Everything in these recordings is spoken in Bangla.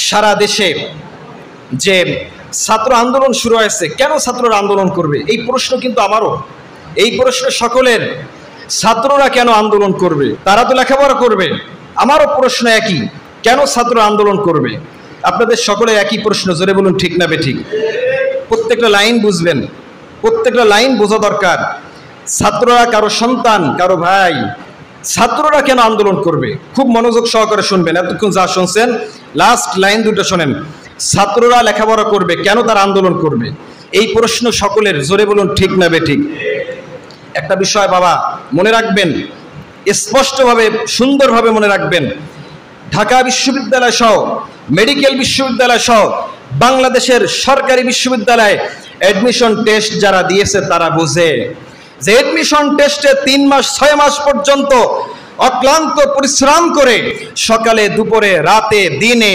সারা দেশে যে ছাত্র আন্দোলন শুরু হয়েছে, কেন ছাত্ররা আন্দোলন করবে? এই প্রশ্ন কিন্তু আমারও, এই প্রশ্ন সকলের। ছাত্ররা কেন আন্দোলন করবে? তারা তো লেখাপড়া করবে। আমারও প্রশ্ন একই, কেন ছাত্র আন্দোলন করবে? আপনাদের সকলের একই প্রশ্ন, জোরে বলুন ঠিক না বেঠিক? প্রত্যেকটা লাইন বুঝবেন, প্রত্যেকটা লাইন বোঝা দরকার। ছাত্ররা কারো সন্তান, কারো ভাই। ছাত্ররা কেন আন্দোলন করবে? খুব মনোযোগ সহকারে শুনবেন, এতক্ষণ যা শুনছেন লাস্ট লাইন দুটো শোনেন। ছাত্ররা লেখাপড়া করবে, কেন তারা আন্দোলন করবে? এই প্রশ্ন সকলের, জোরে বলুন ঠিক না বেঠিক? একটা বিষয় বাবা মনে রাখবেন, স্পষ্টভাবে সুন্দরভাবে মনে রাখবেন, ঢাকা বিশ্ববিদ্যালয় সহ মেডিকেল বিশ্ববিদ্যালয় সহ বাংলাদেশের সরকারি বিশ্ববিদ্যালয়ে অ্যাডমিশন টেস্ট যারা দিয়েছে তারা বোঝে যে অ্যাডমিশন টেস্টে 3 মাস 6 মাস পর্যন্ত অক্লান্ত পরিশ্রম করে সকালে দুপুরে রাতে দিনে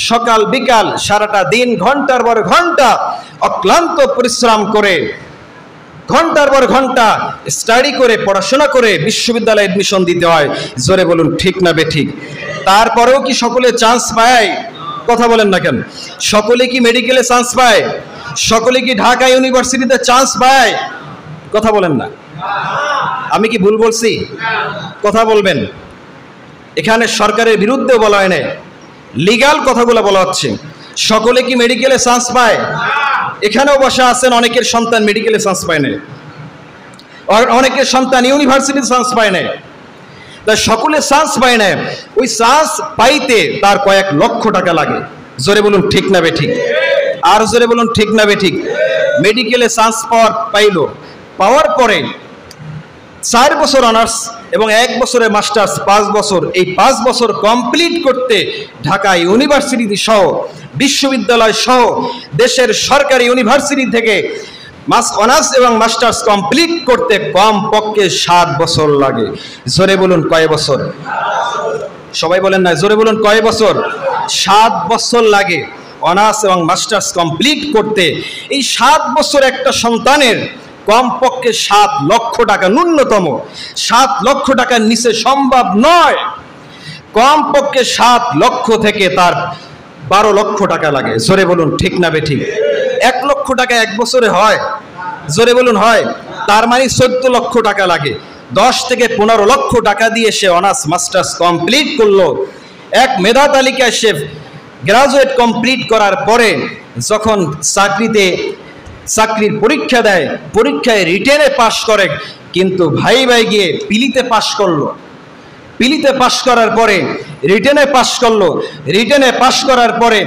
সকাল বিকাল সারাটা দিন ঘন্টার পর ঘন্টা অক্লান্ত পরিশ্রম করে ঘন্টার পর ঘন্টা স্টাডি করে পড়াশোনা করে বিশ্ববিদ্যালয়ে অ্যাডমিশন দিতে হয়। জোরে বলুন ঠিক না বেঠিক? তারপরেও কি সকলে চান্স পায়? কথা বলেন না কেন? সকলে কি মেডিকেলে চান্স পায়? সকলে কি ঢাকা ইউনিভার্সিটিতে চান্স পায়? কথা বলেন না। আমি কি ভুল বলছি? কথা বলবেন। এখানে সরকারের বিরুদ্ধে বলা হয় না, লিগাল কথাগুলো বলা হচ্ছে। সকলে কি মেডিকেলে চান্স পায়? এখানেও বসা আছেন, অনেকের সন্তান মেডিকেলে চান্স পায় না, অনেকের সন্তান ইউনিভার্সিটিতে চান্স পায় না। তাই সকলে চান্স পায় না, ওই চান্স পাইতে তার কয়েক লক্ষ টাকা লাগে। জোরে বলুন ঠিক না বেঠিক? আর জোরে বলুন ঠিক না বেঠিক? মেডিকেলে চান্স পাওয়ার পরে 4 বছর অনার্স এবং 1 বছরের মাস্টার্স, 5 বছর, এই 5 বছর কমপ্লিট করতে ঢাকা ইউনিভার্সিটি সহ বিশ্ববিদ্যালয় সহ দেশের সরকারি ইউনিভার্সিটি থেকে অনার্স এবং মাস্টার্স কমপ্লিট করতে কম পক্ষে 7 বছর লাগে। জোরে বলুন কয় বছর? সবাই বলেন না, জোরে বলুন কয় বছর? 7 বছর লাগে অনার্স এবং মাস্টার্স কমপ্লিট করতে। এই 7 বছর একটা সন্তানের কমপক্ষে 7 লক্ষ টাকা, ন্যূনতম 7 লক্ষ টাকার নিচে সম্ভব নয়। কমপক্ষে 7 লক্ষ থেকে তার 12 লক্ষ টাকা লাগে। জোরে বলুন ঠিক না বেঠিক? 1 লক্ষ টাকা 1 বছরে হয়? জোরে বলুন হয়? তার মানে 14 লক্ষ টাকা লাগে। 10 থেকে 15 লক্ষ টাকা দিয়ে সে অনার্স মাস্টার্স কমপ্লিট করলো। এক মেধা তালিকায় সে গ্রাজুয়েট কমপ্লিট করার পরে যখন চাকরির পরীক্ষা দেয়, পরীক্ষায় রিটেনে পাশ করে, কিন্তু ভাই গিয়ে পিলিতে পাশ করলো। পিলিতে পাশ করার পরে রিটেনে পাশ করলো। রিটেনে পাশ করার পরে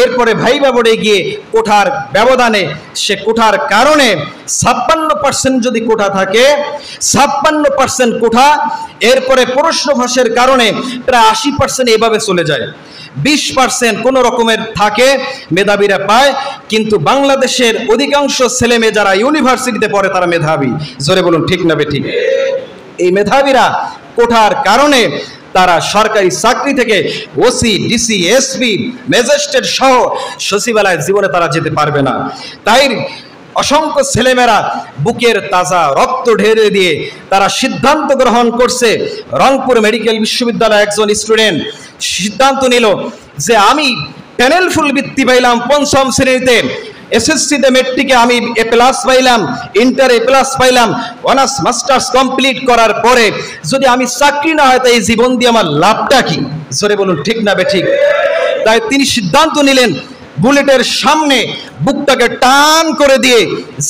এরপরে ভাইবা বোর্ডে গিয়ে কোঠার ব্যবধানে, সে কোঠার কারণে 56% যদি কোঠা থাকে, 56% কোঠা, এরপরে প্রশ্ন ফাঁসের কারণে প্রায় 80% এভাবে চলে যায়। 20% কোনো রকমের থাকে, মেধাবীরা পায়। কিন্তু বাংলাদেশের অধিকাংশ ছেলে মেয়ে যারা ইউনিভার্সিটিতে পড়ে তারা মেধাবী। জোরে বলুন ঠিক না বেঠিক? এই মেধাবীরা কোঠার কারণে তারা সরকারি চাকরি থেকে ওসি, ডিসি, এসপি, ম্যাজিস্ট্রেট সহ সচিবালয় জীবনে তারা যেতে পারবে না। তাই অসংখ্য ছেলেমেয়েরা বুকের তাজা রক্ত ঢেলে দিয়ে তারা সিদ্ধান্ত গ্রহণ করছে। রংপুর মেডিকেল বিশ্ববিদ্যালয়ের একজন স্টুডেন্ট সিদ্ধান্ত নিল যে আমি প্যানেল ফুল বৃত্তি পাইলাম 5ম শ্রেণীতে, এসএসসিতে মেট্রিকে আমি A+ পাইলাম, ইন্টারে A+ পাইলাম, অনার্স মাস্টার্স কমপ্লিট করার পরে যদি আমি চাকরি না হয়, তাই এই জীবন দিয়ে আমার লাভটা কি? জোরে বলুন ঠিক না বেঠিক? তাই তিনি সিদ্ধান্ত নিলেন বুলেটের সামনে বুকটাকে টান করে দিয়ে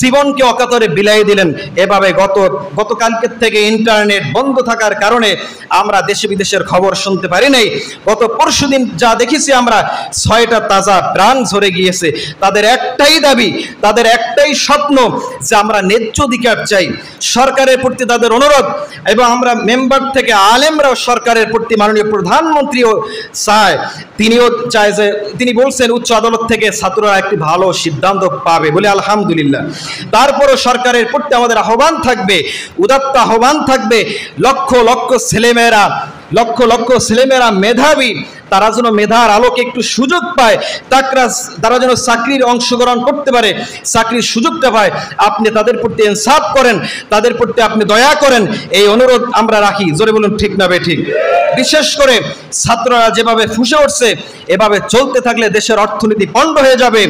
জীবনকে অকাতরে বিলাই দিলেন। এভাবে গতকালকের থেকে ইন্টারনেট বন্ধ থাকার কারণে আমরা দেশে বিদেশের খবর শুনতে পারি নাই। গত পরশুদিন যা দেখেছি আমরা, 6টা তাজা প্রাণ ঝরে গিয়েছে। তাদের একটাই দাবি, তাদের একটাই স্বপ্ন যে আমরা ন্যায্য অধিকার চাই। সরকারের প্রতি তাদের অনুরোধ, এবং আমরা মেম্বার থেকে আলেমরাও সরকারের প্রতি, মাননীয় প্রধানমন্ত্রীও চায়, তিনিও চায় যে, তিনি বলছেন উচ্চ আদালত থেকে ছাত্ররা একটি ভালো সিদ্ধান্ত পাবে বলে, আলহামদুলিল্লাহ। তারপরও সরকারের প্রতি আমাদের আহ্বান থাকবে, উদাত্ত আহ্বান থাকবে, লক্ষ লক্ষ ছেলেমেয়েরা মেধাবী, তারা যেন মেধার আলোকে একটু সুযোগ পায়, তারা যেন চাকরির অংশগ্রহণ করতে পারে, চাকরির সুযোগটা পায়। আপনি তাদের প্রতি ইনসাফ করেন, তাদের প্রতি আপনি দয়া করেন, এই অনুরোধ আমরা রাখি। জোরে বলুন ঠিক না বেঠিক? বিশেষ করে ছাত্ররা যেভাবে ফুঁসে উঠছে, এভাবে চলতে থাকলে দেশের অর্থনীতি পণ্ড হয়ে যাবে।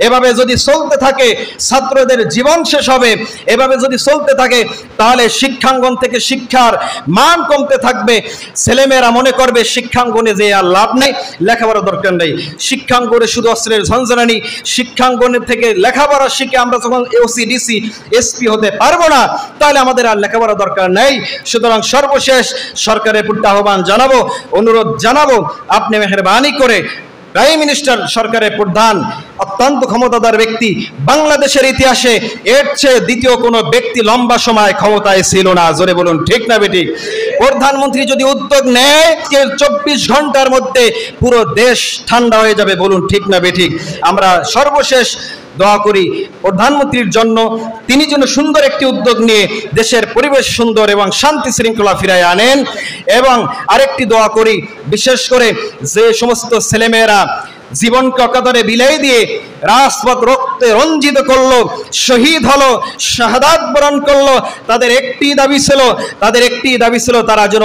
এভাবে যদি চলতে থাকে ছাত্রদের জীবন শেষ হবে। এভাবে যদি চলতে থাকে তাহলে শিক্ষাঙ্গন থেকে শিক্ষার মান কমতে থাকবে। ছেলেমেয়েরা মনে করবে শিক্ষাঙ্গনে যে আর লাভ নেই, লেখাপড়ার দরকার নেই। শিক্ষাঙ্গনে শুধু অস্ত্রের ঝঞ্ঝানি, শিক্ষাঙ্গনের থেকে লেখাপড়া শিখে আমরা যখন ওসি ডিসি এসপি হতে পারবো না, তাহলে আমাদের আর লেখাপড়া দরকার নেই। সুতরাং সর্বশেষ সরকারের প্রতি আহ্বান জানাবো, অনুরোধ জানাবো, আপনি মেহেরবানি করে প্রাইম মিনিস্টার সরকারের প্রধান, অত্যন্ত ক্ষমতাধর ব্যক্তি, বাংলাদেশের ইতিহাসে এর চেয়ে দ্বিতীয় কোনো ব্যক্তি লম্বা সময় ক্ষমতায় ছিল না। জোরে বলুন ঠিক না বেঠিক? প্রধানমন্ত্রী যদি উদ্যোগ নেয় 24 ঘন্টার মধ্যে পুরো দেশ ঠান্ডা হয়ে যাবে। বলুন ঠিক না বেঠিক? আমরা সর্বশেষ দোয়া করি প্রধানমন্ত্রীর জন্য, তিনি যেন সুন্দর একটি উদ্যোগ নিয়ে দেশের পরিবেশ সুন্দর এবং শান্তি শৃঙ্খলা ফিরায় আনেন। এবং আরেকটি দোয়া করি, বিশেষ করে যে সমস্ত ছেলেমেয়েরা জীবনকে অকাতরে বিলাই দিয়ে রাজপথ রক্তে রঞ্জিত করলো, শহীদ হলো, শাহাদাত বরণ করলো, তাদের একটি দাবি ছিল তারা যেন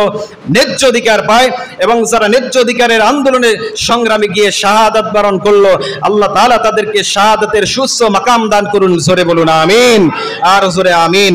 ন্যায্য অধিকার পায়। এবং যারা ন্যায্য অধিকারের আন্দোলনে সংগ্রামে গিয়ে শাহাদাত বরণ করলো, আল্লাহ তাআলা তাদেরকে শাহাদাতের সুস্থ মাকাম দান করুন। জোরে বলুন আমিন, আর জোরে আমিন।